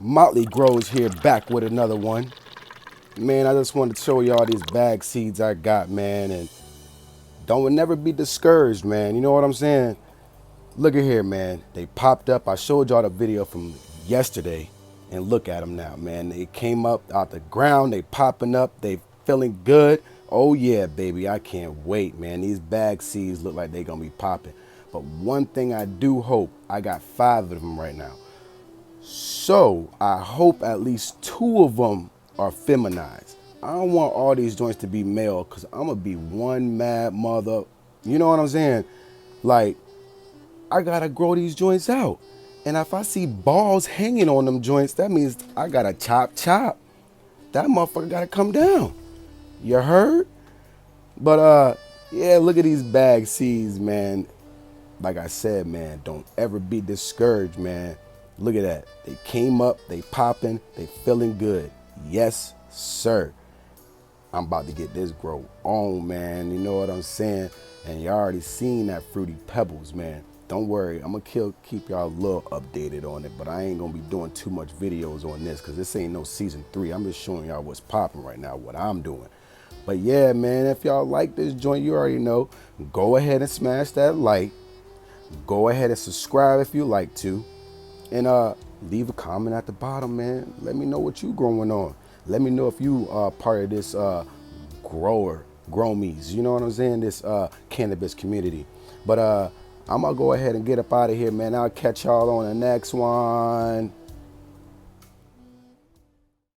Motley Grows here, back with another one. Man, I just wanted to show y'all these bag seeds I got, man, and don't never be discouraged, man. You know what I'm saying? Look at here, man. They popped up. I showed y'all the video from yesterday, and look at them now, man. They came up out the ground. They popping up. They feeling good. Oh yeah, baby. I can't wait, man. These bag seeds look like they gonna be popping. But one thing I do hope, I got 5 of them right now. So I hope at least 2 of them are feminized. I don't want all these joints to be male because I'm gonna be one mad mother. You know what I'm saying? Like, I gotta grow these joints out. And if I see balls hanging on them joints, that means I gotta chop. That motherfucker gotta come down. You heard? But yeah, look at these bag seeds, man. Like I said, man, don't ever be discouraged, man. Look at that. They came up, they popping, they feeling good. Yes, sir. I'm about to get this grow on, man. You know what I'm saying? And you already seen that Fruity Pebbles, man. Don't worry, I'm gonna keep y'all a little updated on it, but I ain't gonna be doing too much videos on this because this ain't no season 3. I'm just showing y'all what's popping right now, what I'm doing. But yeah, man, if y'all like this joint, you already know, go ahead and smash that like. Go ahead and subscribe if you like to. And leave a comment at the bottom, man. Let me know what you growing on. Let me know if you are part of this gromies. You know what I'm saying? This cannabis community. But I'm gonna go ahead and get up out of here, man. I'll catch y'all on the next one.